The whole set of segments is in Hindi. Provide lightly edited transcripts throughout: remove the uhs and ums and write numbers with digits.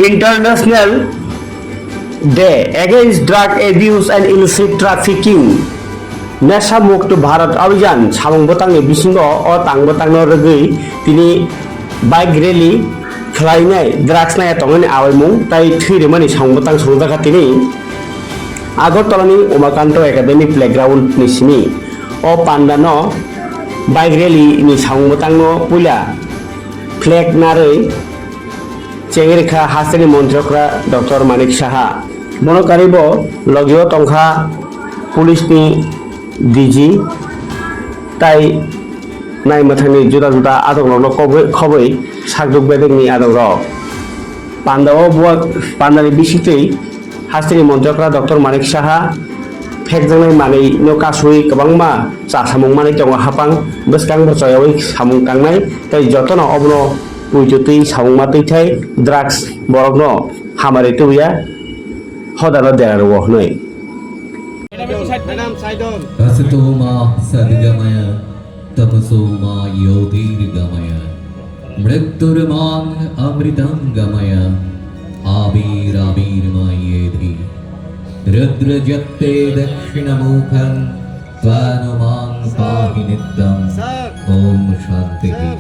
International day against drug abuse and illicit trafficking নেশা মুক্ত ভারত অভিযান সামং বতাंनि बिसिङाव अ तां बतांनो रगै तिनि बाइक रैली खलायनाय ड्राग्स नाय तंगनि आवैमुं ताई थैरेमानि सामं बतां संजाखा तिनि आगरतलानि उमाकान्त एकाडेमी प्लेग्राउंड नि सिनि अ पान्डानो बाइक रैली नि सामं बतांनो पुला फ्लैग नारै चेंगरेखा हास्टेनि मन्त्रिफ्रा डॉक्टर मानिक साहा मनकारिब लगियो तंखा पुलिसनि डीजी ताई नाय मथांनि जुदा जुदा आदंनो खबै सागदुग बेदनि आदंरो पान्डाओ बुआ पान्डानि बिसितै हास्टेनि मन्त्रिफ्रा डॉक्टर मानिक साहा फेकजोंनाय मानै नो कासुइ गोबांमा सामुं मानै दङ हापां बसकां बचयावै सामुं कांनाय ताई जतन अबनो उइजुतै सामुं मातैथाय ड्राग्स बरगनो हामारै तुया हदानो देरारो हनै Asatoma sadgamaya tapasoma yodirgamaya mritturman amritangamaya abiravirmayedhi rudrajatte dakshinamukhan tvanumang pahi nityam om shantihi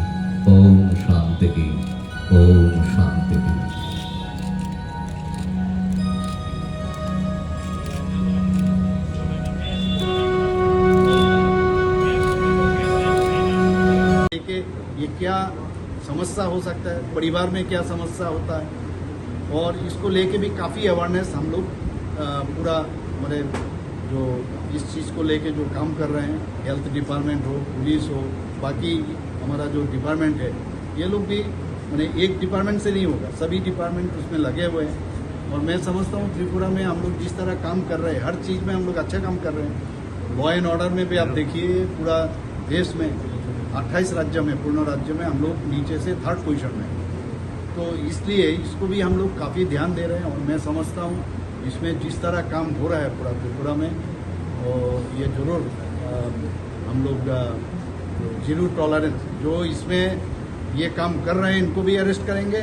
om shantihi om shantihi. ये क्या समस्या हो सकता है, परिवार में क्या समस्या होता है, और इसको लेके भी काफ़ी अवेयरनेस हम लोग पूरा मैंने जो इस चीज़ को लेके जो काम कर रहे हैं, हेल्थ डिपार्टमेंट हो, पुलिस हो, बाकी हमारा जो डिपार्टमेंट है, ये लोग भी मैंने एक डिपार्टमेंट से नहीं होगा, सभी डिपार्टमेंट उसमें लगे हुए हैं। और मैं समझता हूँ त्रिपुरा में हम लोग जिस तरह काम कर रहे हैं, हर चीज़ में हम लोग अच्छा काम कर रहे हैं। लॉ एंड ऑर्डर में भी आप देखिए पूरा देश में 28 राज्य में, पूर्ण राज्य में हम लोग नीचे से 3rd पोजीशन में, तो इसलिए इसको भी हम लोग काफ़ी ध्यान दे रहे हैं। और मैं समझता हूँ इसमें जिस तरह काम हो रहा है पूरा त्रिपुरा में, और ये जरूर हम लोग जीरो टॉलरेंस जो इसमें ये काम कर रहे हैं इनको भी अरेस्ट करेंगे,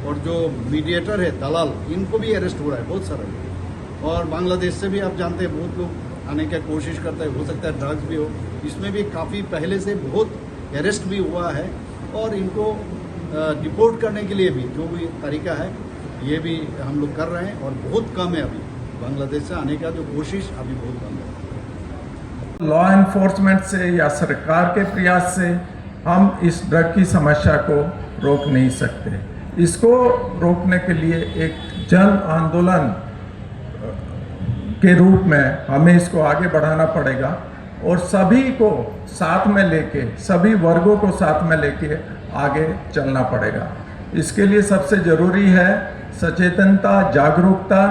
और जो मीडिएटर है दलाल इनको भी अरेस्ट हो रहा है बहुत सारा। और बांग्लादेश से भी आप जानते हैं बहुत लोग आने की कोशिश करते हैं, हो सकता है ड्रग्स भी हो, इसमें भी काफ़ी पहले से बहुत अरेस्ट भी हुआ है। और इनको डिपोर्ट करने के लिए भी जो भी तरीका है ये भी हम लोग कर रहे हैं, और बहुत कम है अभी बांग्लादेश से आने का जो कोशिश अभी बहुत कम है। लॉ एनफोर्समेंट से या सरकार के प्रयास से हम इस ड्रग की समस्या को रोक नहीं सकते। इसको रोकने के लिए एक जन आंदोलन के रूप में हमें इसको आगे बढ़ाना पड़ेगा, और सभी को साथ में लेके, सभी वर्गों को साथ में लेके आगे चलना पड़ेगा। इसके लिए सबसे ज़रूरी है सचेतनता, जागरूकता,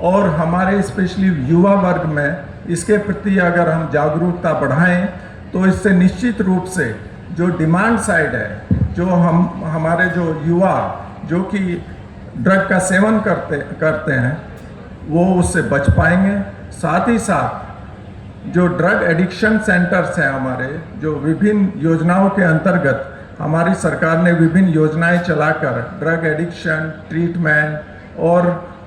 और हमारे स्पेशली युवा वर्ग में इसके प्रति अगर हम जागरूकता बढ़ाएं तो इससे निश्चित रूप से जो डिमांड साइड है, जो हमारे जो युवा जो कि ड्रग का सेवन करते हैं वो उससे बच पाएंगे। साथ ही साथ जो ड्रग एडिक्शन सेंटर्स हैं हमारे, जो विभिन्न योजनाओं के अंतर्गत हमारी सरकार ने विभिन्न योजनाएं चलाकर ड्रग एडिक्शन ट्रीटमेंट और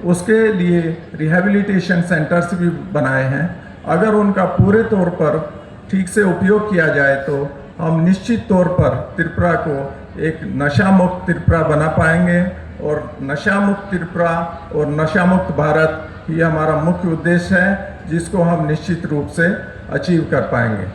उसके लिए रिहैबिलिटेशन सेंटर्स भी बनाए हैं। अगर उनका पूरे तौर पर ठीक से उपयोग किया जाए तो हम निश्चित तौर पर त्रिपुरा को एक नशा मुक्त त्रिपुरा बना पाएंगे, और नशा मुक्त त्रिपुरा और नशा मुक्त भारत ये हमारा मुख्य उद्देश्य है, जिसको हम निश्चित रूप से अचीव कर पाएंगे।